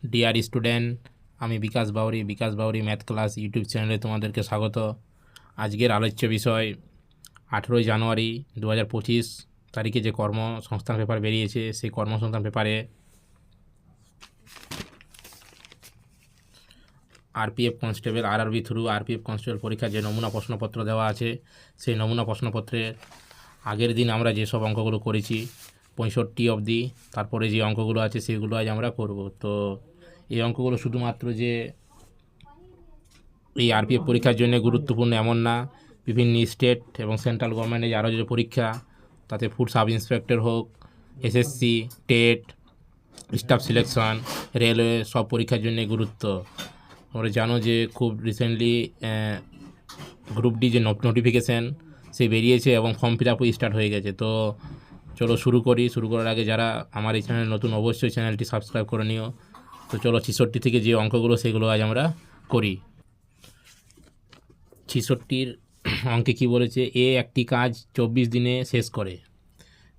Dear student, আমি বিকাশ Bauri math class YouTube চ্যানেলে তোমাদেরকে স্বাগত। আজকের আলোচ্য বিষয় 18 জানুয়ারি 2025 তারিখে যে কর্মসংস্থান পেপার বেরিয়েছে, সেই কর্মসংস্থান পেপারে RPF constable RRB through RPF constable পরীক্ষার যে নমুনা প্রশ্নপত্র দেওয়া আছে, সেই নমুনা প্রশ্নপত্রের আগের দিন আমরা যেসব অঙ্কগুলো করেছি 65 অবধি, তারপরে যে অঙ্কগুলো আছে সেগুলো আজ আমরা করব। তো এই অঙ্কগুলো শুধুমাত্র যে এই আরপিএফ পরীক্ষার জন্য গুরুত্বপূর্ণ এমন না, বিভিন্ন স্টেট এবং সেন্ট্রাল গভর্নমেন্টের আরও যে পরীক্ষা, তাতে ফুড সাব ইন্সপেক্টর হোক, SSC, TET, staff selection, railway, সব পরীক্ষার জন্য গুরুত্ব। তোমরা জানো যে খুব রিসেন্টলি গ্রুপ ডি যে নোটিফিকেশান সে বেরিয়েছে এবং ফর্ম ফিল আপও স্টার্ট হয়ে গেছে। তো চলো শুরু করি। শুরু করার আগে যারা আমার এই চ্যানেল নতুন, অবশ্যই চ্যানেলটি সাবস্ক্রাইব করে নিও। তো চলো 66 থেকে যে অঙ্কগুলো সেগুলো আজ আমরা করি। 66 অঙ্কে কি বলেছে? এ একটি কাজ 24 দিনে শেষ করে,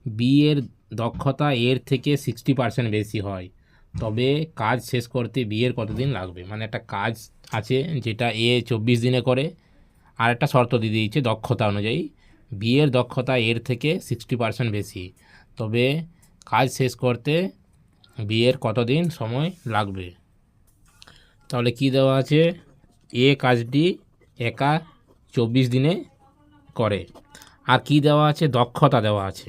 বি এর দক্ষতা এর থেকে 60% বেশি হয়, তবে কাজ শেষ করতে বি এর কতদিন লাগবে? মানে একটা কাজ আছে যেটা এ 24 দিনে করে, আর একটা শর্ত দিয়ে দিয়েছে দক্ষতা অনুযায়ী, বি এর দক্ষতা এর থেকে 60% বেশি, তবে কাজ শেষ করতে বি এর কতদিন সময় লাগবে? তাহলে কি দেওয়া আছে? এ কাজটি একা 24 দিনে করে, আর কি দেওয়া আছে? দক্ষতা দেওয়া আছে।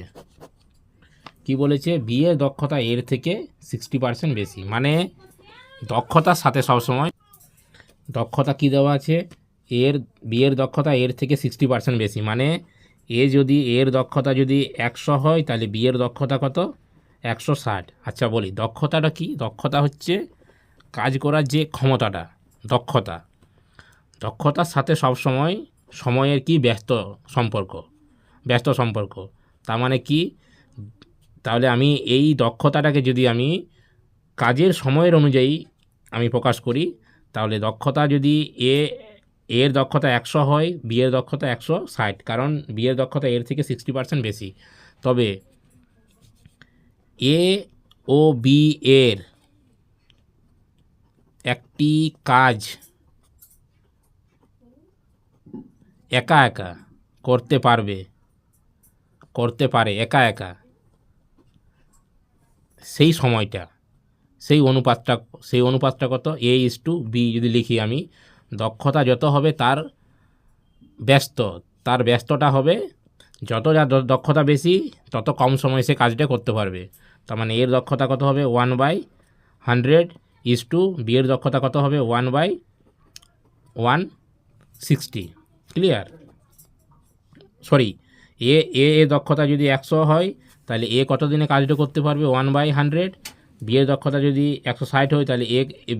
কি বলেছে? বি এর দক্ষতা এর থেকে 60% বেশি, মানে দক্ষতার সাথে সবসময় দক্ষতা কি দেওয়া আছে? বি এর দক্ষতা এর থেকে 60% বেশি, মানে যদি এর দক্ষতা যদি 100 হয়, তাহলে বি এর দক্ষতা কত? 160। আচ্ছা বলি, দক্ষতাটা কি? দক্ষতা হচ্ছে কাজ করার যে ক্ষমতাটা, দক্ষতার সাথে সবসময় সময়ের কি ব্যস্ত সম্পর্ক। তার মানে কি? তাহলে আমি এই দক্ষতাটাকে যদি আমি কাজের সময়ের অনুযায়ী আমি প্রকাশ করি, তাহলে দক্ষতা যদি এর দক্ষতা 100 হয়, বি এর দক্ষতা 160, কারণ বি এর দক্ষতা এর থেকে 60% বেশি। তবে এ ও বি এর একটি কাজ একা একা করতে পারে একা, সেই সময়টা, সেই অনুপাতটা কত? A/B যদি লিখি আমি, দক্ষতা যত হবে তার ব্যস্তটা হবে, যত যা দক্ষতা বেশি তত কম সময়ে সে কাজটা করতে পারবে। তার মানে এর দক্ষতা কত হবে? 1/100, বি এর দক্ষতা কত হবে? 1/160। ক্লিয়ার? সরি, এর দক্ষতা যদি 100 হয়, তাহলে এ কত দিনে কাজটা করতে পারবে? 1/100। বি এর দক্ষতা যদি 160 হয়, তাহলে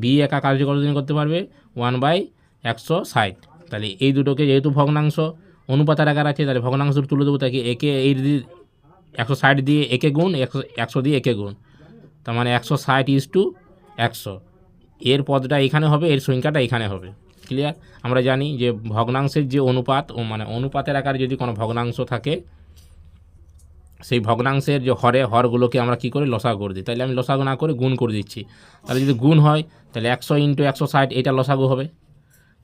বি একা কাজটা কত দিনে করতে পারবে? 1/160। তাহলে এই দুটোকে যেহেতু ভগ্নাংশ, অনুপাতের আকার আছে, তাহলে ভগ্নাংশ তুলে দেবো, তাকে একে এই 160 দিয়ে একে গুণ, 100 দিয়ে একে গুণ, তার মানে 160:100। এর পদটা এখানে হবে, এর সংখ্যাটা এখানে হবে। ক্লিয়ার? আমরা জানি যে ভগ্নাংশের যে অনুপাত, মানে অনুপাতের আকারে যদি কোনো ভগ্নাংশ থাকে, সেই ভগ্নাংশের যে হরগুলোকে আমরা কী করি? লসাগু করে দিই। তাহলে আমি লসাগু না করে গুণ করে দিচ্ছি। তাহলে যদি গুণ হয়, তাহলে 100 × 160 এটা লসাগু হবে।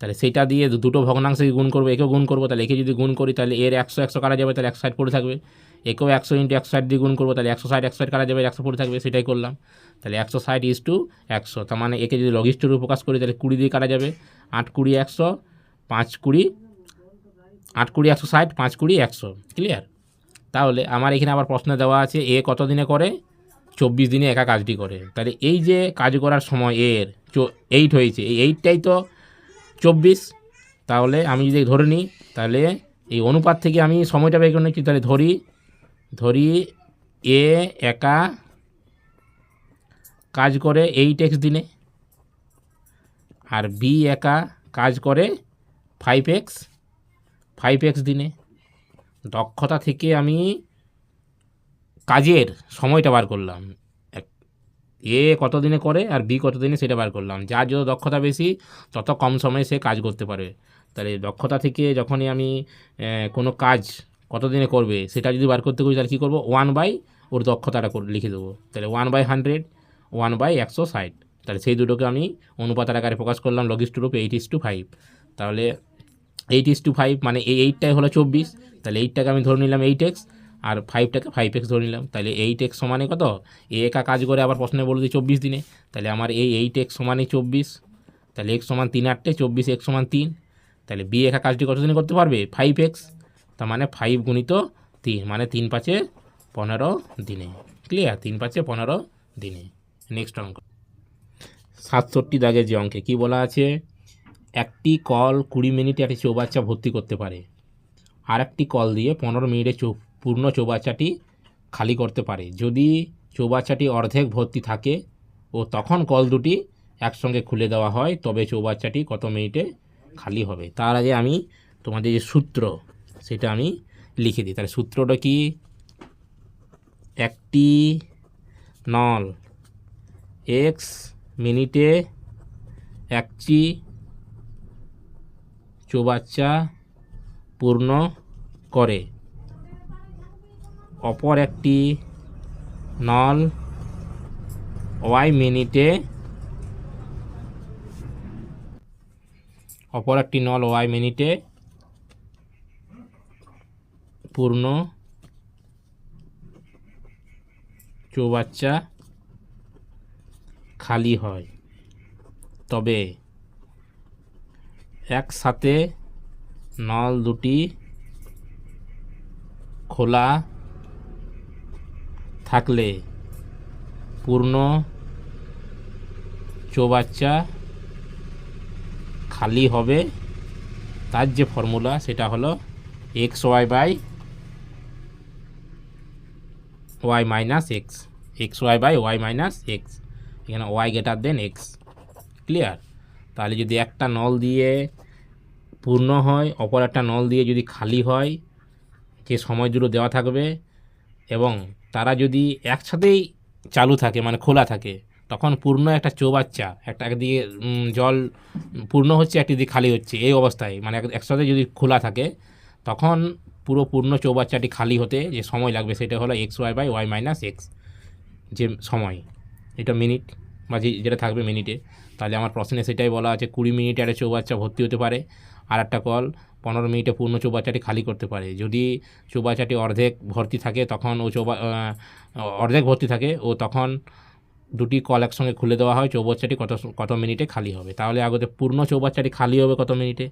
তাহলে সেইটা দিয়ে দুটো ভগ্নাংশকে গুণ করবো, একেও গুণ করবো, তাহলে একে যদি গুণ করি, তাহলে এর 100 কাটা যাবে, তাহলে 160 পড়ে থাকবে। একেও 100 × 160 দিয়ে গুণ করবো, তাহলে 160 কাটা যাবে, 100 পড়ে থাকবে। সেটাই করলাম। তাহলে 160:100, তার মানে একে যদি লঘিষ্ঠ রূপে প্রকাশ করি, তাহলে 20 দিয়ে কাটা যাবে। 8×20=100, 8×20=160, 5×20=100। ক্লিয়ার? তাহলে আমার এখানে আবার প্রশ্ন দেওয়া আছে, এ কত দিনে করে? 24 দিনে একা কাজটি করে। তাহলে এই যে কাজ করার সময় এর 8 হয়েছে, এই 8টাই তো 24। তাহলে আমি যদি ধরে নিই, তাহলে এই অনুপাত থেকে আমি সময়টা বের করে নিচ্ছি। তাহলে ধরি এ একা কাজ করে 8x দিনে, আর বি একা কাজ করে 5x দিনে। দক্ষতা থেকে আমি কাজের সময়টা বার করলাম, এ কত দিনে করে আর বি কত দিনে সেটা বার করলাম। যার যত দক্ষতা বেশি তত কম সময়ে সে কাজ করতে পারে। তাহলে দক্ষতা থেকে যখনই আমি কোনো কাজ কত দিনে করবে সেটা যদি বার করতে করি, তাহলে কী করবো? 1/, ওর দক্ষতাটা লিখে দেবো। তাহলে 1/100, 1/160। তাহলে সেই দুটোকে আমি অনুপাতের আকারে প্রকাশ করলাম লঘিষ্ঠ রূপে 8:5। তাহলে 8:5 মানে এই 8টাই হলো 24, তাহলে 8টাকে আমি ধরে নিলাম 8x আর 5টাকে 5x ধরে নিলাম। তাহলে 8x সমানে কত, একা কাজ করে আবার প্রশ্নে বলে দিই 24 দিনে, তাহলে আমার এই 8x সমানে 24, তাহলে x সমান 3 8 24, x সমান 3, তাহলে বি একা কাজটি কত দিনে করতে পারবে 5x, তার মানে 5 গুণিত 3 মানে 3 5 15 দিনে। ক্লিয়ার, 3 5 15 দিনে। নেক্সট অঙ্ক 67 দাগের যে অঙ্কে কী বলা আছে, একটি কল 20 মিনিটে একটি চৌবাচ্চা ভর্তি করতে পারে, আর একটি কল দিয়ে 15 মিনিটে পূর্ণ চৌবাচ্চাটি খালি করতে পারে। যদি চৌবাচ্চাটি অর্ধেক ভর্তি থাকে ও তখন কল দুটি একসঙ্গে খুলে দেওয়া হয়, তবে চৌবাচ্চাটি কত মিনিটে খালি হবে। তার আগে আমি তোমাদের যে সূত্র সেটা আমি লিখে দিই। তাহলে সূত্রটা কি, একটি নল x মিনিটে একটি চৌবাচ্চা পূর্ণ করে, অপর একটি নল y মিনিটে পূর্ণ চৌবাচ্চা খালি হয়, তবে একসাথে নল দুটি খোলা থাকলে পূর্ণ চৌবাচ্চা খালি হবে। তার যে ফর্মুলা সেটা হলো xy by y minus x, xy by y minus x, এখানে y greater than x. Clear, তাহলে যদি একটা নল দিয়ে পূর্ণ হয়, অপর একটা নল দিয়ে যদি খালি হয়, যে সময় দুটো দেওয়া থাকবে এবং তারা যদি একসাথেই চালু থাকে মানে খোলা থাকে, তখন পূর্ণ একটা চৌবাচ্চা, একটা একদিকে জল পূর্ণ হচ্ছে, একটি দিকে খালি হচ্ছে, এই অবস্থায় মানে একসাথে যদি খোলা থাকে, তখন পুরো পূর্ণ চৌবাচ্চাটি খালি হতে যে সময় লাগবে সেটা হলো xy by y minus x, যে সময়, এটা মিনিট বা যেটা থাকবে মিনিটে। তাহলে আমার প্রশ্নে সেটাই বলা আছে 20 মিনিটে একটা চৌবাচ্চা ভর্তি হতে পারে, আর একটা কল 15 মিনিটে পূর্ণ চৌবাচ্চাটি খালি করতে পারে। যদি চৌবাচ্চাটি অর্ধেক ভর্তি থাকে তখন অর্ধেক ভর্তি থাকে ও তখন দুটি কল একসঙ্গে খুলে দেওয়া হয়, চৌবাচ্চাটি কত মিনিটে খালি হবে। তাহলে আগতে পূর্ণ চৌবাচ্চাটি খালি হবে কত মিনিটে,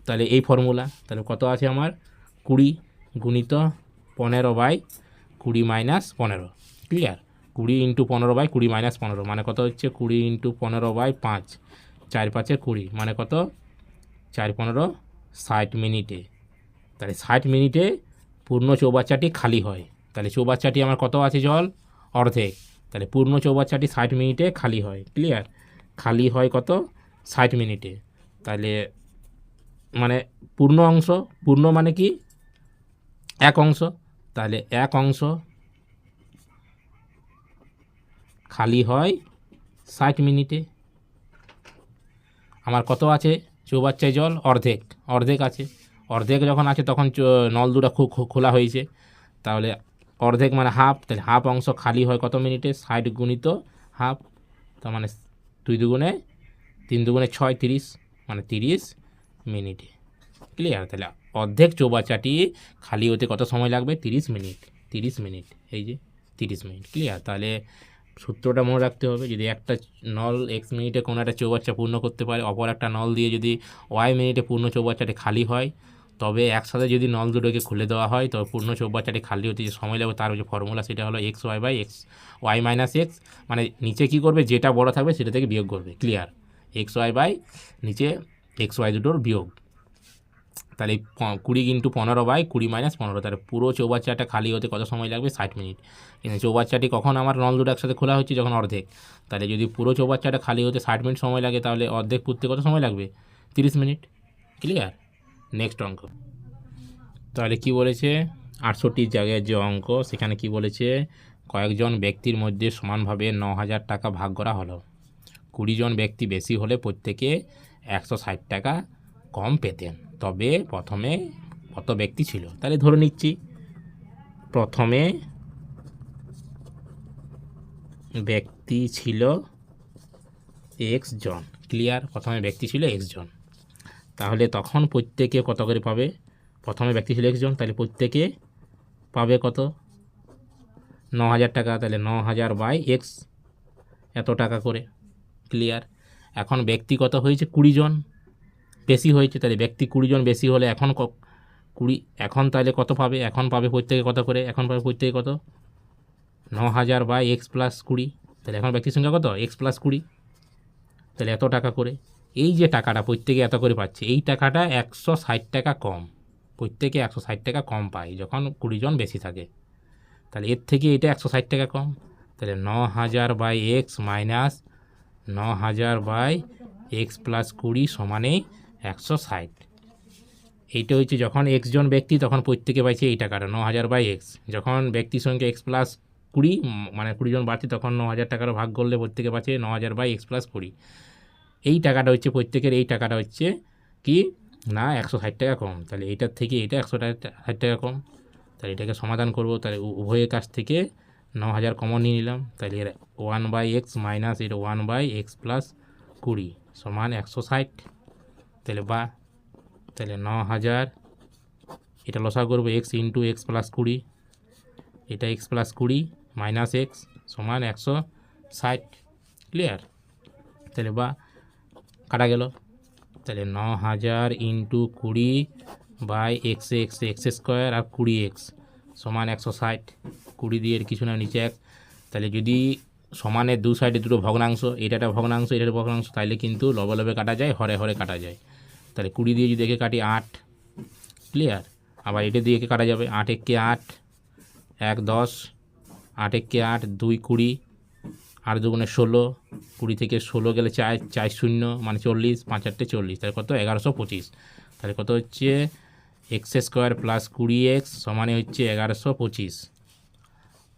তাহলে এই ফর্মুলা, তাহলে কত আছে আমার 20 গুণিত 15 by 20 minus 15। Clear, 20 × 15 by 20 minus 15 মানে কত হচ্ছে 20 × 15 বাই 5, 4 5 20 মানে কত 4 15 60 মিনিটে। তাহলে 60 মিনিটে পূর্ণ চৌবাচ্চাটি খালি হয়। তাহলে চৌবাচ্চাটি আমার কত আছে জল অর্ধেক, তাহলে পূর্ণ চৌবাচ্চাটি 60 মিনিটে খালি হয়। ক্লিয়ার, খালি হয় কত 60 মিনিটে। তাহলে মানে পূর্ণ অংশ, পূর্ণ মানে কি এক অংশ, তাহলে এক অংশ খালি হয় 60 মিনিটে। আমার কত আছে চৌবাচ্চায় জল অর্ধেক আছে, অর্ধেক যখন আছে তখন নল দুটা খোলা হয়েছে, তাহলে অর্ধেক মানে হাফ, তাহলে হাফ অংশ খালি হয় কত মিনিটে 60 গুণিত হাফ, তার মানে 2 দুগুণে 3 দুগুণে 6 30 মানে 30 মিনিটে। ক্লিয়ার, তাহলে অর্ধেক চৌবাচ্চাটি খালি হতে কত সময় লাগবে 30 মিনিট, এই যে 30 মিনিট। ক্লিয়ার, তাহলে সূত্রটা মনে রাখতে হবে, যদি একটা নল x মিনিটে কোনো একটা চৌবাচ্চা পূর্ণ করতে পারে, অপর একটা নল দিয়ে যদি y মিনিটে পূর্ণ চৌবাচ্চাটি খালি হয়, তবে একসাথে যদি নল দুটোকে খুলে দেওয়া হয় তবে পূর্ণ চৌবাচ্চাটি খালি হতে যে সময় লাগবে তার যে ফর্মুলা সেটা হলো xy by y minus x, মানে নিচে কী করবে যেটা বড় থাকবে সেটা থেকে বিয়োগ করবে। ক্লিয়ার, xy বাই নিচে xy দুটোর বিয়োগ, তাহলে 20 × 15 বাই 20 মাইনাস 15, তাহলে পুরো চৌবাচ্চাটা খালি হতে কত সময় লাগবে 60 মিনিট। কিন্তু চৌবাচ্চাটি কখন আমার নল দুটো একসাথে খোলা হচ্ছে যখন অর্ধেক, তাহলে যদি পুরো চৌবাচ্চাটা খালি হতে 60 মিনিট সময় লাগে, তাহলে অর্ধেক পুরতে কত সময় লাগবে 30 মিনিট। ক্লিয়ার, নেক্সট অঙ্ক, তাহলে কি বলেছে 68 জায়গায় যে অঙ্ক সেখানে কি বলেছে, কয়েকজন ব্যক্তির মধ্যে সমানভাবে 9000 টাকা ভাগ করা হলো, 20 জন ব্যক্তি বেশি হলে প্রত্যেকে 160 টাকা কম পেতেন, তবে প্রথমে কত ব্যক্তি ছিল। তাহলে ধরে নিচ্ছি প্রথমে ব্যক্তি ছিল এক্স জন। ক্লিয়ার? প্রথমে ব্যক্তি ছিল এক্স জন, তাহলে তখন প্রত্যেকে কত করে পাবে? প্রথমে ব্যক্তি ছিল এক্স জন, তাহলে প্রত্যেকে পাবে কত? 9,000 টাকা। তাহলে 9,000 বাই এক্স, এত টাকা করে। ক্লিয়ার? এখন ব্যক্তি কত হয়েছে? 20 জন বেশি হয়েছে, তাহলে ব্যক্তি 20 জন বেশি হলে এখন 20, এখন তাহলে কত পাবে? এখন পাবে প্রত্যেকে কত করে? এখন পাবে প্রত্যেকে কত? 9,000 বাই এক্স প্লাস 20। তাহলে এখন ব্যক্তির সংখ্যা কত? X plus 20। তাহলে এত টাকা করে। এই যে টাকাটা প্রত্যেকে এত করে পাচ্ছে, এই টাকাটা 160 টাকা কম। প্রত্যেকে 160 টাকা কম পায় যখন 20 জন বেশি থাকে। তাহলে এর থেকে এটা 160 টাকা কম। তাহলে 9,000 by x minus 9,000 by x plus 20 সমানে 160। এইটা হচ্ছে যখন এক্স জন ব্যক্তি, তখন প্রত্যেকে পাইছে এই টাকাটা 9,000 বাই এক্স। যখন ব্যক্তির সঙ্গে এক্স প্লাস 20, মানে 20 জন বাড়ছে, তখন 9,000 টাকারও ভাগ করলে প্রত্যেকে পাচ্ছে 9,000 বাই এক্স প্লাস 20। এই টাকাটা হচ্ছে প্রত্যেকের, এই টাকাটা হচ্ছে কি না 160 টাকা কম। তাহলে এইটার থেকে এটা 160 টাকা কম। তাহলে এটাকে সমাধান করব। তাহলে উভয়ের কাছ থেকে 9,000 কমন নিয়ে নিলাম। তাহলে এর 1 বাই এক্স মাইনাস এর 1 বাই এক্স প্লাস 20 সমান 160। তাহলে তাহলে 9,000, এটা লসা করবো এক্স ইন্টু এক্স প্লাস 20, এটা এক্স প্লাস 20 মাইনাস এক্স সমান 160। ক্লিয়ার? তাহলে কাটা গেল। তাহলে 9,000 into 20 by x x x square আর 20x সমান 160। 20 দিয়ে এর কিছু না, নিচে 1। তাহলে যদি সমানের দু সাইডে দুটো ভগ্নাংশ, এটা একটা ভগ্নাংশ, এটা একটা ভগ্নাংশ, তাহলে কিন্তু লবে লবে কাটা যায়, হরে হরে কাটা যায়। তাহলে 20 দিয়ে যদি একে কাটি 8। ক্লিয়ার? আবার এটা দিয়ে একে কাটা যাবে। 8 একে 8, 1 10, 8 একে 8, 2 20, 8 দুগুণে 16, 20 থেকে 16 গেলে 4 4 0 মানে 40, 5 8 40। তাহলে কত? 1125। তাহলে কত হচ্ছে? এক্স স্কোয়ার প্লাস 20x সমানে হচ্ছে 1125।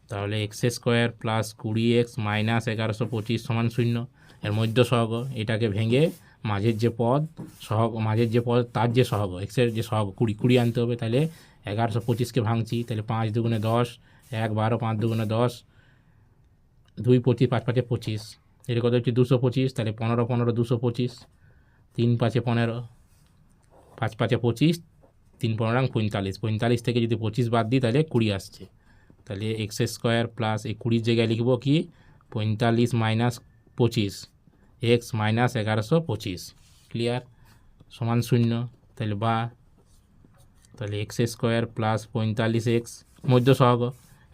তাহলে x square plus 20x minus 1125 সমান 0। এর মধ্য সহগ, এটাকে ভেঙে মাঝের যে পদ সহগ, মাঝের যে পদ তার যে সহগ, এক্সের যে সহগ 20 আনতে হবে। তাহলে 1125কে ভাঙছি। তাহলে 5 দুগুণে 10, 1 12, 5 দুগুণে 10, 2 25, 5 5 25। এটা কত হচ্ছে? 225। তাহলে 15 15 225, 3 5 15, 5 5 25, 3 15 45। 45 থেকে যদি 25 বাদ দিই তাহলে 20 আসছে। তাহলে এক্স স্কোয়ার প্লাস এই 20 জায়গায় লিখব কি 45 মাইনাস 25 এক্স মাইনাস 1125। ক্লিয়ার? সমান 0। তাহলে তাহলে এক্স স্কোয়ার প্লাস 45x মধ্য সহগ,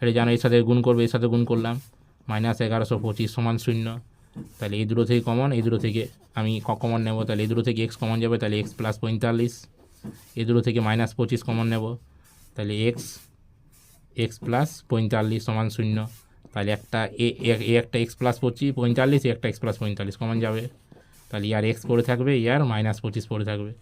এটা জানো, এর সাথে গুণ করবে, এর সাথে গুণ করলাম, মাইনাস 1125 সমান 0। তাহলে এই দুটো থেকে কমন, এই দুটো থেকে আমি কমন নেব। তাহলে এই দুটো থেকে এক্স কমন যাবে, তাহলে এক্স প্লাস 45। এই দুটো থেকে মাইনাস 25 কমন নেব, তাহলে এক্স প্লাস 45 সমান 0। তাহলে একটা একটা এক্স প্লাস 45, একটা এক্স প্লাস 45 কমন যাবে। তাহলে ইয়ার এক্স পড়ে থাকবে, ইয়ার মাইনাস 25 পড়ে থাকবে।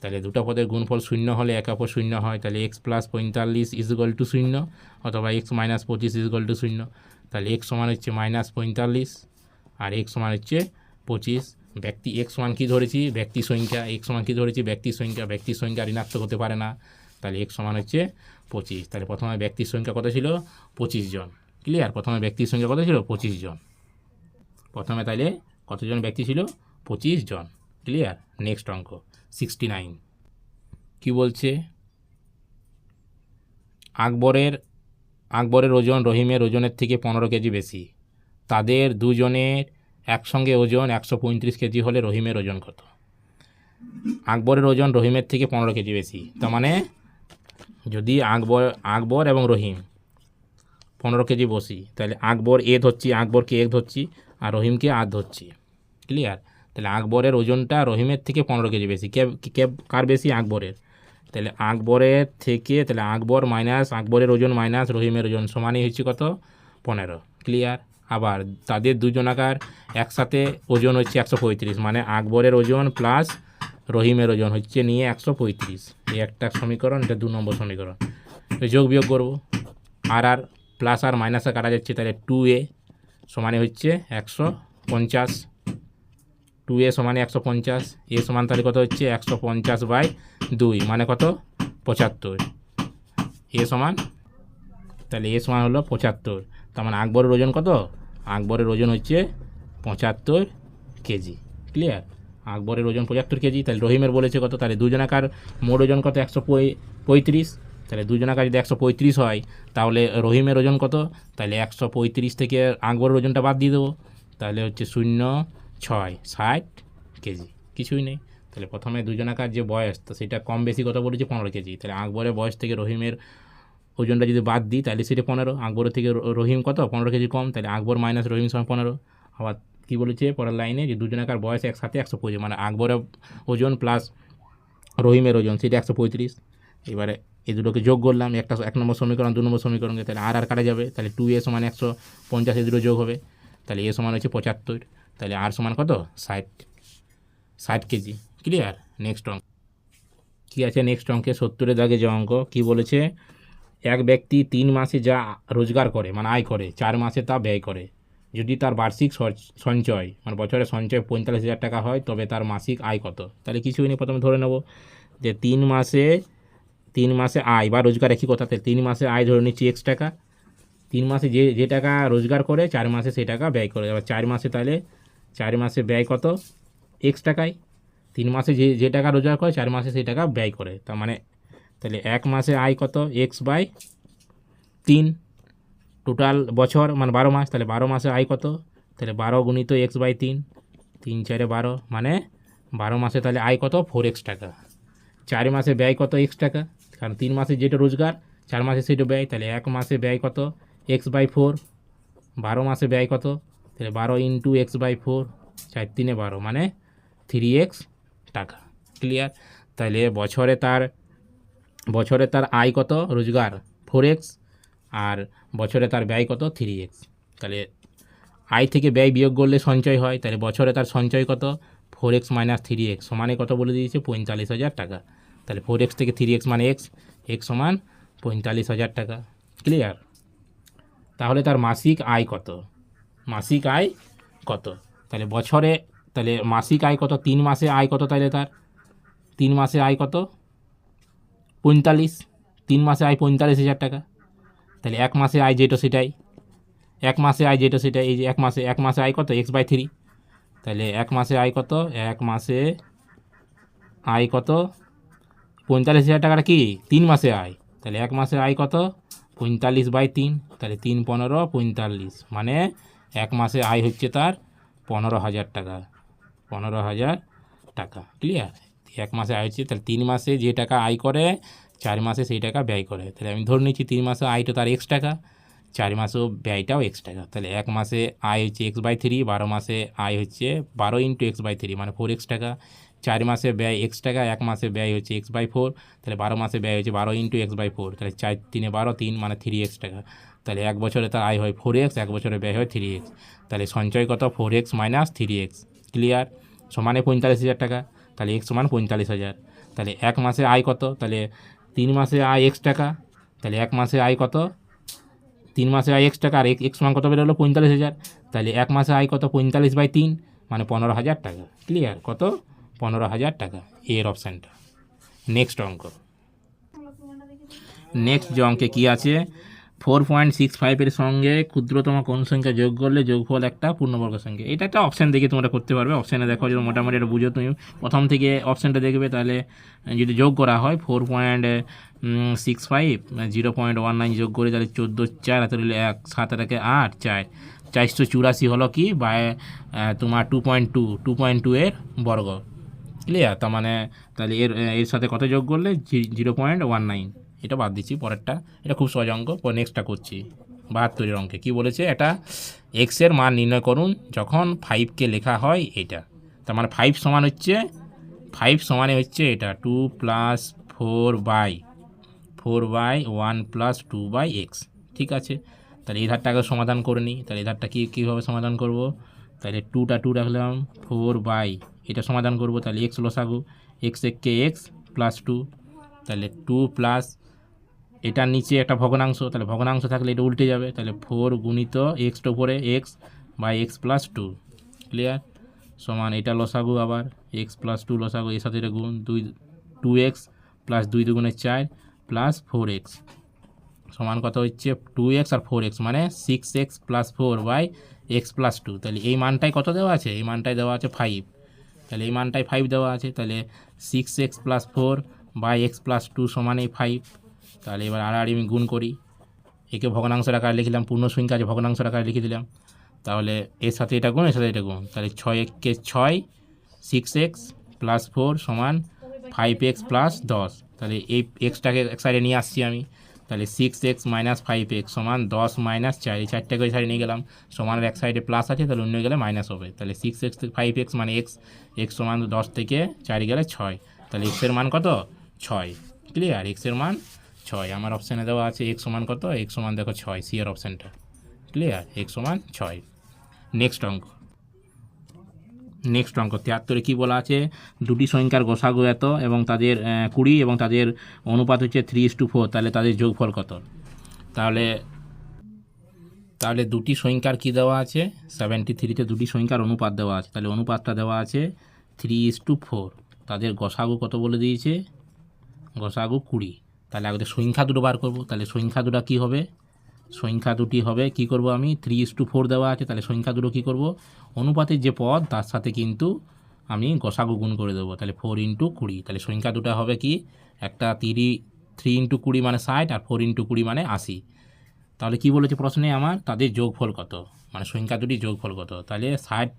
তাহলে দুটো পদের গুণফল 0 হলে একে অপর 0 হয়। তাহলে এক্স প্লাস 45 ইজুয়াল টু 0, অথবা এক্স মাইনাস 25 ইজুয়াল টু 0। তাহলে এক্স সমান হচ্ছে মাইনাস 45 আর এক্স সমান হচ্ছে 25। ব্যক্তি এক্স সমান কী ধরেছি? ব্যক্তি সংখ্যা। এক্স সমান কী ধরেছি? ব্যক্তির সংখ্যা। ব্যক্তির সংখ্যা ঋণাত্মক হতে পারে না। তাহলে এক্স সমান হচ্ছে 25। তাহলে প্রথমে ব্যক্তির সংখ্যা কত ছিল? 25 জন। ক্লিয়ার? প্রথমে ব্যক্তির সংখ্যা কত ছিল? 25 জন। প্রথমে তাহলে কতজন ব্যক্তি ছিল? 25 জন। ক্লিয়ার? নেক্সট অঙ্ক 69 কি বলছে? আকবরের ওজন রহিমের ওজনের থেকে 15 কেজি বেশি। তাদের দুজনের একসঙ্গে ওজন 135 কেজি হলে রহিমের ওজন কত? আকবরের ওজন রহিমের থেকে 15 কেজি বেশি। তার মানে যদি আকবর এবং রহিম 15 কেজি বসি, তাহলে আকবর এ ধরছি, আকবরকে এক ধরছি, আর রহিমকে আর ধরছি। ক্লিয়ার? তাহলে আকবরের ওজনটা রহিমের থেকে 15 কেজি বেশি। কার বেশি? আকবরের। তাহলে আকবরের থেকে, তাহলে আকবর মাইনাস আকবরের ওজন মাইনাস রহিমের ওজন সমানই হচ্ছে কত? 15। ক্লিয়ার? আবার তাদের দুজনাকার একসাথে ওজন হচ্ছে 135, মানে আকবরের ওজন প্লাস রহিমের ওজন হচ্ছে নিয়ে 135। এই একটা সমীকরণ, এটা 2 নম্বর সমীকরণ। যোগ বিয়োগ করবো, আর প্লাস আর মাইনাসে কাটা যাচ্ছে। তাহলে 2a সমানে হচ্ছে 150, 2a সমানে 150, এ সমান তাহলে কত হচ্ছে? 150/2 মানে কত? 75। এ সমান, তাহলে এ সমান হলো 75। তার মানে আকবরের ওজন কত? আকবরের ওজন হচ্ছে 75 কেজি। ক্লিয়ার? আকবরের ওজন 75 কেজি, তাহলে রহিমের বলেছে কত, তাহলে দুজনাকার মোট ওজন কত 135, তাহলে দুজনাকার যদি 135 হয় তাহলে রহিমের ওজন কত, তাহলে 135 থেকে আকবরের ওজনটা বাদ দিয়ে দেবো, তাহলে হচ্ছে 0.6 60 কেজি, কিছুই নেই। তাহলে প্রথমে দুজনাকার যে বয়স, তো সেটা কম বেশি কত বলেছে 15 কেজি, তাহলে আকবরের বয়স থেকে রহিমের ওজনটা যদি বাদ দিই তাহলে সেটা 15, আকবরের থেকে রহিম কত 15 কেজি কম, তাহলে আকবর মাইনাস রহিম সমান 15। আবার কী বলেছে পরের লাইনে, যে দুজনাকার বয়স একসাথে 125, মানে আকবরের ওজন প্লাস রহিমের ওজন সেটা 135। এবারে এই দুটোকে যোগ করলাম, একটা 1 নম্বর সমীকরণ 2 নম্বর সমীকরণকে, তাহলে আর কাটা যাবে, তাহলে 2a সমান 150, এই দুটো যোগ হবে, তাহলে এ সমান হচ্ছে 75, তাহলে আর সমান কত 60 কেজি। ক্লিয়ার? নেক্সট অঙ্ক কী আছে, নেক্সট অঙ্কে 70-এর দাগে যে অঙ্ক কী বলেছে, এক ব্যক্তি 3 মাসে যা রোজগার করে মানে আয় করে 4 মাসে তা ব্যয় করে। যদি তার বার্ষিক সঞ্চয় মানে বছরে সঞ্চয় 45,000 টাকা হয় তবে তার মাসিক আয় কত। তাহলে কিছুই নেই, প্রথমে ধরে নেব যে 3 মাসে আয় বা রোজগার একই কথা, তাহলে 3 মাসে আয় ধরে নিচ্ছি x টাকা, 3 মাসে যে টাকা রোজগার করে 4 মাসে সেই টাকা ব্যয় করে। এবার 4 মাসে, তাহলে 4 মাসে ব্যয় কত x টাকায়, 3 মাসে যে টাকা রোজগার করে 4 মাসে সেই টাকা ব্যয় করে, তার মানে তাহলে 1 মাসে আয় কত x/3, টোটাল বছর মানে 12 মাস, তাহলে 12 মাসে আয় কত, তাহলে 12 গুণিত x/3, 3 4 12, মানে 12 মাসে তাহলে আয় কত 4x টাকা। 4 মাসে ব্যয় কত x টাকা, কারণ 3 মাসে যেটা রোজগার 4 মাসে সেটা ব্যয়, তাহলে 1 মাসে ব্যয় কত x/4, 12 মাসে ব্যয় কত, তাহলে 12 ইন্টু x/4, 4 3 12, মানে 3x টাকা। ক্লিয়ার? তাহলে বছরে তার আয় কত রোজগার 4x, আর বছরে তার ব্যয় কত 3x। তাহলে আয় থেকে ব্যয় বিয়োগ করলে সঞ্চয় হয়, তাহলে বছরে তার সঞ্চয় কত 4x মাইনাস 3x সমানে কত বলে দিয়েছে 45,000 টাকা। তাহলে 4x থেকে 3x মানে x সমান 45,000 টাকা। ক্লিয়ার? তাহলে তার মাসিক আয় কত, তাহলে বছরে, তাহলে মাসিক আয় কত, 3 মাসে আয় কত, তাহলে তার 3 মাসে আয় কত 45, 3 মাসে আয় 45,000 টাকা। তাহলে 1 মাসে আয় যেটা সেটাই, এই যে 1 মাসে আয় কত x/3, তাহলে 1 মাসে আয় কত, 1 মাসে আয় কত 45,000 টাকাটা কি 3 মাসে আয়, তাহলে 1 মাসে আয় কত 45/3, তাহলে 3 15 45, মানে 1 মাসে আয় হচ্ছে তার 15,000 টাকা, 15,000 টাকা। ক্লিয়ার? 1 মাসে আয় হচ্ছে, তাহলে 3 মাসে যে টাকা আয় করে 4 মাসে সেই টাকা ব্যয় করে, তাহলে আমি ধরে নিচ্ছি 3 মাসে আয়টা তার x টাকা, 4 মাসেও ব্যয়টাও x টাকা, তাহলে 1 মাসে আয় হচ্ছে x/3, 12 মাসে আয় হচ্ছে 12 ইন্টু x/3 মানে 4x টাকা, 4 মাসে ব্যয় x টাকা, 1 মাসে ব্যয় হচ্ছে x/4, তাহলে 12 মাসে ব্যয় হচ্ছে 12 ইন্টু x/4, তাহলে 4 3 12 3 মানে 3x টাকা। তাহলে 1 বছরে তার আয় হয় 4x, 1 বছরে ব্যয় হয় 3x, তাহলে সঞ্চয় কত 4x মাইনাস 3x। ক্লিয়ার? সমানে 45,000 টাকা, তাহলে x সমান 45,000। তাহলে 1 মাসে আয় কত, তাহলে 3 মাসে আয় x টাকা, তাহলে 1 মাসে আয় কত 3 মাসে আয় x টাকা, আর x সমান কত বেরোলো 45,000, তাহলে 1 মাসে আয় কত 45/3 মানে 15,000 টাকা। ক্লিয়ার? কত 15,000 টাকা, এর অপশানটা। নেক্সট অঙ্ক, নেক্সট যে অঙ্কে কী আছে, 4.65-এর সঙ্গে ক্ষুদ্রতম কোন সংখ্যা যোগ করলে যোগফল একটা পূর্ণবর্গ সংখ্যা। এটা একটা অপশান দেখে তোমরা করতে পারবে, অপশানে দেখো যদি মোটামুটি এটা বুঝো, তুমি প্রথম থেকে অপশানটা দেখবে, তাহলে যদি যোগ করা হয় 4.65 0.19 যোগ করে তাহলে 14 4 হাতে রইলে 1 7 টাকে 8 4 484 হলো কি বা তোমার 2.2 এর বর্গ। ক্লিয়ার? তার মানে তাহলে এর সাথে কত যোগ করলে 0.19, এটা বাদ দিচ্ছি পরেরটা, এটা খুব সহজ অঙ্ক। নেক্সটটা করছি 72-এর অঙ্কে কী বলেছে, এটা এক্সের মান নির্ণয় করুন যখন 5কে লেখা হয় এটা। তার মানে 5 সমানে হচ্ছে এটা 2 + 4/1 + 2/x। ঠিক আছে? তাহলে এই ধারটাকে সমাধান করে নিই, তাহলে এই ধারটা কীভাবে সমাধান করব, তাহলে 2 রাখলাম, 4 এটা সমাধান করব, তাহলে x লসাগু, x কে x +2, তাহলে 2 প্লাস এটার নিচে একটা ভগ্নাংশ, তাহলে ভগ্নাংশ থাকলে এটা উল্টে যাবে, তাহলে 4 গুণিত এক্সটা উপরে x/x +2। ক্লিয়ার? সমান এটা লসাগু, আবার x +2 লসাগু, এর সাথে এটা গুণ 2x + 2 × 4 + 4x। সমান কত হচ্ছে 2x আর 4x মানে 6x plus 4 by x plus 2। তাহলে এই মানটাই কত দেওয়া আছে, এই মানটাই দেওয়া আছে 5। তাহলে এই মানটাই 5 দেওয়া আছে, তাহলে 6x plus 4 by x plus 2 সমান এই 5। তাহলে এবার আর আমি গুণ করি, একে ভগ্নাংশের আকারে লিখলাম, পূর্ণ সংখ্যা আছে ভগ্নাংশের আকারে লিখে দিলাম। তাহলে এর সাথে এটা গুণ, এর সাথে এটা গুণ, তাহলে 6 × 6 6x প্লাস 4 সমান 5x প্লাস 10। তাহলে এই এক্সটাকে এক সাইডে নিয়ে আসছি আমি, তাহলে 6x মাইনাস 5x সমান 10 মাইনাস 4, এই 4টাকে ওই সাইডে নিয়ে গেলাম, সমানের এক সাইডে প্লাস আছে তাহলে অন্য গেলে মাইনাস হবে। তাহলে 6x থেকে 5x মানে x সমান 10 থেকে 4 গেলে 6, তাহলে x এর মান কত 6। ক্লিয়ার, x এর মান 6 আমার অপশানে দেওয়া আছে। x সমান কত, x সমান দেখো 6, সি এর অপশানটা। ক্লিয়ার, x সমান 6। নেক্সট অঙ্ক 73-এ কী বলা আছে, দুটি সংখ্যার গসাগু এত এবং তাদের 20 এবং তাদের অনুপাত হচ্ছে 3:4, তাহলে তাদের যোগফল কত। তাহলে দুটি সংখ্যার কী দেওয়া আছে, 73-তে দুটি সংখ্যার অনুপাত দেওয়া আছে, তাহলে অনুপাতটা দেওয়া আছে 3:4, তাদের গসাগু কত বলে দিয়েছে, গসাগু 20। তাহলে আগে সংখ্যা দুটো বার করব, তাহলে সংখ্যা দুটো কী হবে, সংখ্যা দুটি হবে কী করব আমি, 3:4 দেওয়া আছে, তাহলে সংখ্যা দুটো কী করব, অনুপাতের যে পদ তার সাথে কিন্তু আমি গসাগু গুণ করে দেবো, তাহলে 4 × 20। তাহলে সংখ্যা দুটো হবে কি, একটা 3 × 20 মানে 60 আর 4 × 20 মানে 80। তাহলে কি বলেছে প্রশ্নে আমার, তাদের যোগফল কত, মানে সংখ্যা দুটি যোগফল কত। তাহলে 60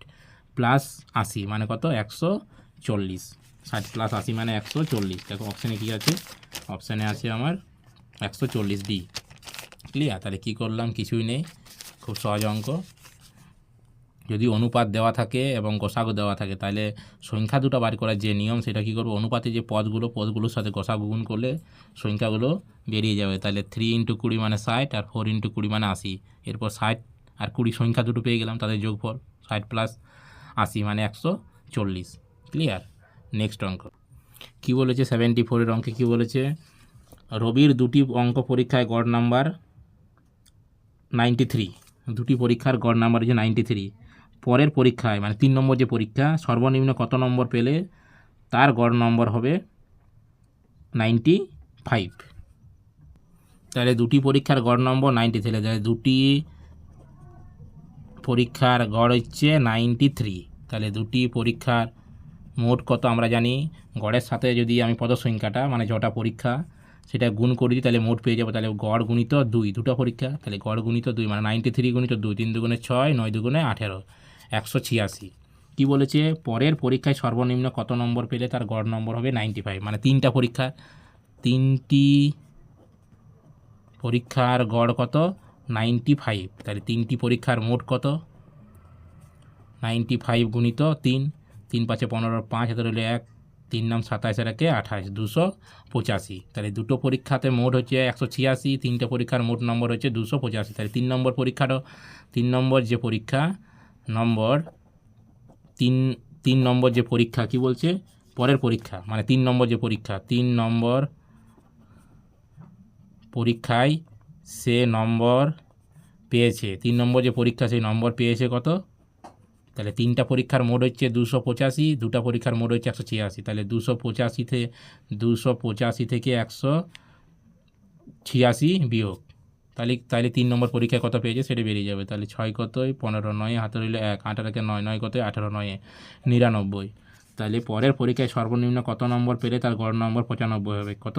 প্লাস 80 মানে কত, 140। 60 প্লাস 80 মানে 140। দেখো অপশানে কী আছে, অপশানে আছে আমার 140 ডি। ক্লিয়ার, তাহলে কী করলাম, কিছুই নেই, খুব সহজ অঙ্ক। যদি অনুপাত দেওয়া থাকে এবং গসাগু দেওয়া থাকে তাহলে সংখ্যা দুটো বার করার যে নিয়ম সেটা কী করবো, অনুপাতে যে পদগুলোর সাথে গসাগু গুণ করলে সংখ্যাগুলো বেরিয়ে যাবে। তাহলে 3 × 20 মানে 60 আর 4 × 20 মানে 80। এরপর 60 আর 20 সংখ্যা দুটো পেয়ে গেলাম, তাদের যোগফল 60 প্লাস 80 মানে 140। ক্লিয়ার, নেক্সট অঙ্ক কী বলেছে, 74-এর অঙ্কে কী বলেছে, রবির দুটি অঙ্ক পরীক্ষায় গড় নাম্বার 93, দুটি পরীক্ষার গড় নাম্বার হচ্ছে 93। পরের পরীক্ষায় মানে 3 নম্বর যে পরীক্ষা, সর্বনিম্ন কত নম্বর পেলে তার গড় নম্বর হবে 95। তাহলে দুটি পরীক্ষার গড় নম্বর 90, তাহলে দুটি পরীক্ষার গড় হচ্ছে 93। তাহলে দুটি পরীক্ষার মোট কত আমরা জানি, গড়ের সাথে যদি আমি পদসংখ্যাটা মানে যটা পরীক্ষা সেটা গুণ করে দিই তাহলে মোট পেয়ে যাবো। তাহলে গড় গুণিত 2, দুটো পরীক্ষা, তাহলে গড় গুণিত 2 মানে 93 গুণিত 2, 3 দুগুণে 6, 9 দুগুণে 18, 186। কী বলেছে, পরের পরীক্ষায় সর্বনিম্ন কত নম্বর পেলে তার গড় নম্বর হবে 95, মানে তিনটা পরীক্ষা, তিনটি পরীক্ষার গড় কত 95। তাহলে তিনটি পরীক্ষার মোট কত, 95 গুণিত 3, 3 5 15, 5 হাতে রইল 1, 3 নাম 27 আর 1 28, 285। তাহলে দুটো পরীক্ষাতে মোট হচ্ছে 186, তিনটে পরীক্ষার মোট নম্বর হচ্ছে 285। তাহলে 3 নম্বর পরীক্ষাটা, 3 নম্বর যে পরীক্ষা নম্বর 3 নম্বর যে পরীক্ষা কী বলছে, পরের পরীক্ষা মানে 3 নম্বর যে পরীক্ষা, 3 নম্বর পরীক্ষায় সে নম্বর পেয়েছে, 3 নম্বর যে পরীক্ষা সেই নম্বর পেয়েছে কত, তাহলে তিনটা পরীক্ষার মোড হচ্ছে 285, দুটা পরীক্ষার মোড হচ্ছে 186। তাহলে 285 থেকে 186 বিয়োগ, তাহলে 3 নম্বর পরীক্ষায় কত পেয়েছে সেটা বেরিয়ে যাবে। তাহলে 6 কতই 15, 9 হাতে রইল 1, 8 আর 9, 9 কতই 18, 9 99। তাহলে পরের পরীক্ষায় সর্বনিম্ন কত নম্বর পেলে তার গড় নম্বর 95 হবে, কত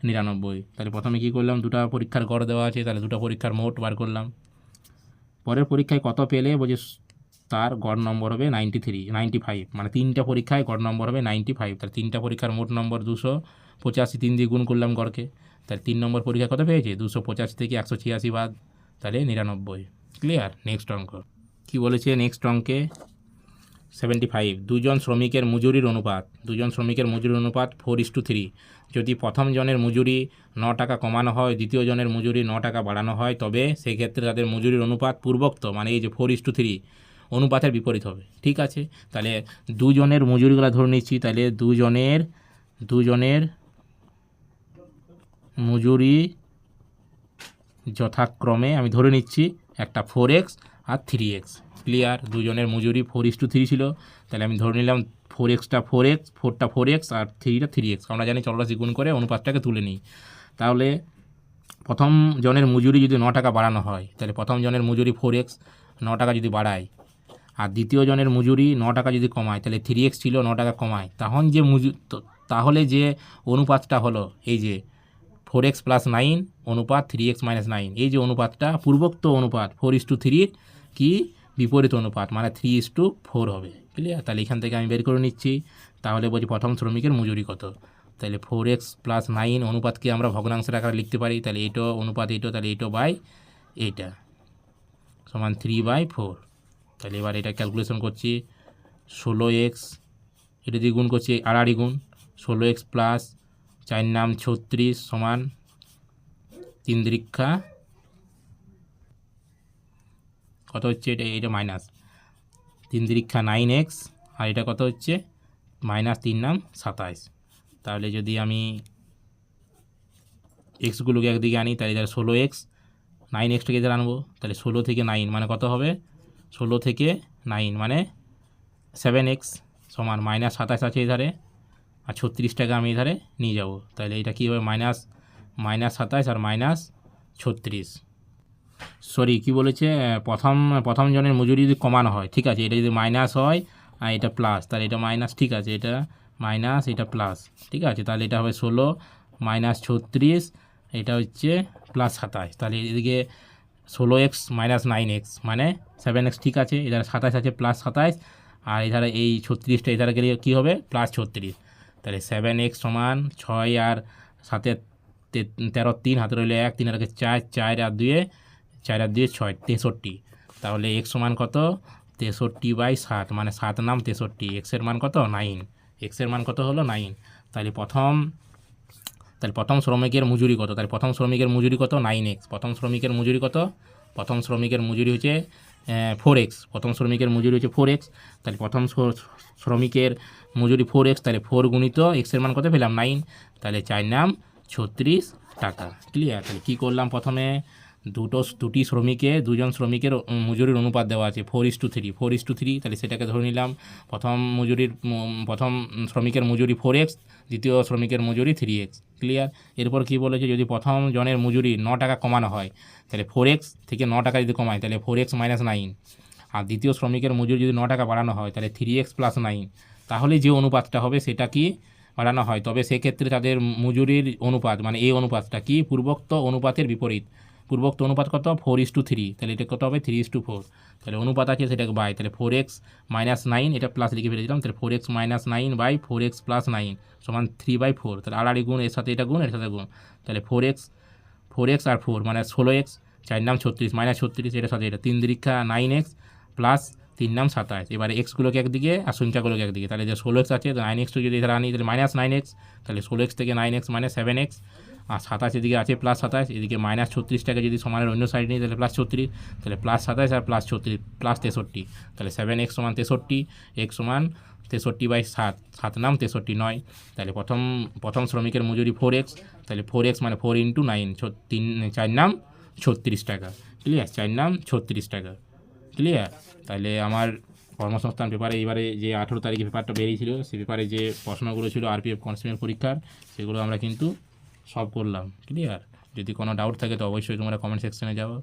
99। তাহলে প্রথমে কী করলাম, দুটা পরীক্ষার গড় দেওয়া আছে, তাহলে দুটো পরীক্ষার মোট বার করলাম। পরের পরীক্ষায় কত পেলে বলছে তার গড় নম্বর হবে 95, মানে তিনটা পরীক্ষায় গড় নম্বর হবে 95। তাহলে তিনটা পরীক্ষার মোট নম্বর 285, 3 দিয়ে গুণ করলাম গড়কে, তাহলে 3 নম্বর পরীক্ষা কত পেয়েছে, 285 থেকে 186 বাদ, তাহলে 99। ক্লিয়ার, নেক্সট অঙ্ক কী বলেছে, নেক্সট অঙ্কে 75, দুজন শ্রমিকের মজুরির অনুপাত 4:3। যদি প্রথম জনের মজুরি 9 টাকা কমানো হয়, দ্বিতীয় জনের মজুরি 9 টাকা বাড়ানো হয়, তবে সেক্ষেত্রে তাদের মজুরির অনুপাত পূর্বোক্ত মানে এই যে 4:3 অনুপাতের বিপরীত হবে। ঠিক আছে, তাহলে দুজনের মজুরিগুলো ধরে নিচ্ছি, তাহলে দুজনের মজুরি যথাক্রমে আমি ধরে নিচ্ছি একটা 4x আর 3x। ক্লিয়ার, দুজনের মজুরি 4:3 ছিল, তাহলে আমি ধরে নিলাম 4xটা 4x, 4টা 4x আর 3টা 3x। আমরা জানি চলরাশি গুণ করে অনুপাতটাকে তুলে নিই। তাহলে প্রথম জনের মজুরি যদি 9 টাকা বাড়ানো হয় তাহলে প্রথম জনের মজুরি 4x 9 টাকা যদি বাড়ায়, আর দ্বিতীয় জনের মজুরি 9 টাকা যদি কমায় তাহলে 3x ছিল 9 টাকা কমায়, তখন যে তাহলে যে অনুপাতটা হলো এই যে 4x + 9 অনুপাত 3x - 9, এই যে অনুপাতটা পূর্বোক্ত অনুপাত 4:3 কি বিপরীত অনুপাত, মানে 3:4 হবে। ক্লিয়ার? তাহলে এখান থেকে আমি বের করে নিচ্ছি। তাহলে বলছি প্রথম শ্রমিকের মজুরি কত, তাহলে 4x + 9 অনুপাতকে আমরা ভগ্নাংশের আকারে লিখতে পারি, তাহলে এইটো অনুপাত এইটো, তাহলে এইটো বাই এইটা সমান 3/4। তাহলে এবার এটা ক্যালকুলেশন করছি, 16x এটা দিয়ে গুণ করছি, আড়াআড়ি গুণ 16x প্লাস 4 নাম 36 সমান 3 দীর্ঘা কত হচ্ছে, এটা মাইনাস 3 দীর্ঘা 9x, আর এটা কত হচ্ছে -3 নাম 27। তাহলে যদি আমি এক্সগুলোকে একদিকে আনি তাহলে এটা 16x, 9xটাকে এদের আনবো, তাহলে 16 থেকে 9 মানে কত হবে, 16 থেকে 9 মানে 7x সমান -27 আছে এধারে, আর 36 টাকা আমি এধারে নিয়ে যাব, তাহলে এটা কী হবে -27 আর -36। সরি কী বলেছে, প্রথম জনের মজুরি যদি কমানো হয়, ঠিক আছে, এটা যদি মাইনাস হয় আর এটা প্লাস, তাহলে এটা মাইনাস, ঠিক আছে, এটা মাইনাস এটা প্লাস, ঠিক আছে, তাহলে এটা হবে 16 -36, এটা হচ্ছে +27, তাহলে এদিকে 16x - 9x মানে 7x, ঠিক আছে, এধারে 27 আছে +27, আর এধারে এই 36টা এধারে গেলে কী হবে +36, তাহলে 7x সমান 6 আর 7 13 3 হাতে রইলে 1, 3 আর 4, 4 আর 2 4 আর 2 6, 63। তাহলে x সমান কত 63/7, মানে 7 নাম 63, এক্সের মান কত 9, এক্সের মান কত হলো 9। তাহলে প্রথম শ্রমিকের মজুরি কত, তাহলে প্রথম শ্রমিকের মজুরি কত 9x, প্রথম শ্রমিকের মজুরি কত, প্রথম শ্রমিকের মজুরি হচ্ছে 4x, প্রথম শ্রমিকের মজুরি হচ্ছে 4x, তাহলে প্রথম শ্রমিকের মজুরি 4x, তাহলে 4 গুণিত এক্সের মান কত পেলাম 9, তাহলে 4 নাম 36 টাকা। ক্লিয়ার? তাহলে কী করলাম, প্রথমে দুজন শ্রমিকের মজুরির অনুপাত দেওয়া আছে 4:3, তাহলে সেটাকে ধরে নিলাম, প্রথম শ্রমিকের মজুরি 4x, দ্বিতীয় শ্রমিকের মজুরি 3x। ক্লিয়ার? এরপর কী বলেছে, যদি প্রথম জনের মজুরি 9 টাকা কমানো হয় তাহলে 4x থেকে 9 টাকা যদি কমায় তাহলে 4x - 9, আর দ্বিতীয় শ্রমিকের মজুরি যদি 9 টাকা বাড়ানো হয় তাহলে 3x + 9, তাহলে যে অনুপাতটা হবে সেটা কি বাড়ানো হয়, তবে সেক্ষেত্রে তাদের মজুরির অনুপাত মানে এই অনুপাতটা কি পূর্বোক্ত অনুপাতের বিপরীত। পূর্বোক্ত অনুপাত কত 4:3, তাহলে এটা কত হবে 3:4, তাহলে অনুপাত আছে সেটাকে বাই, তাহলে 4x - 9 এটা প্লাস লিখে ফেলে দিলাম, তাহলে 4x - 9 বাই 4x + 9 সমান 3/4, তাহলে আড়াআড়ি গুণ, এর সাথে এটা গুণ, এর সাথে গুণ, তাহলে 4x আর 4 মানে 16x, 4 নাম 36 -36, এটার সাথে এটা 3 দীর্ঘা 9x প্লাস 3 নাম 27। এবারে এক্সগুলোকে একদিকে আর সংখ্যাগুলোকে একদিকে, তাহলে যে 16x আছে 9x যদি এখানে আনি তাহলে -9x, তাহলে 16x থেকে 9x মানে 7x, আর 27 এদিকে আছে +27, এদিকে -36 টাকে যদি সমানের অন্য সাইডে নিই তাহলে +36, তাহলে +27 আর +36 +63, তাহলে 7x সমান 63, x সমান 63/7, 7 নাম 63 9, তাহলে প্রথম শ্রমিকের মজুরি 4x, তাহলে 4x মানে 4 × 9 4 নাম 36 টাকা। ক্লিয়ার? 4 নাম 36 টাকা। ক্লিয়ার? তাহলে আমার কর্মসংস্থান পেপারে এবারে যে 18 তারিখে পেপারটা বেরিয়েছিল সে পেপারে যে প্রশ্নগুলো ছিল আরপিএফ কনস্টেবল পরীক্ষার, সেগুলো আমরা কিন্তু সলভ করলাম। ক্লিয়ার? যদি কোনো ডাউট থাকে তো অবশ্যই তোমরা কমেন্ট সেকশনে যাও।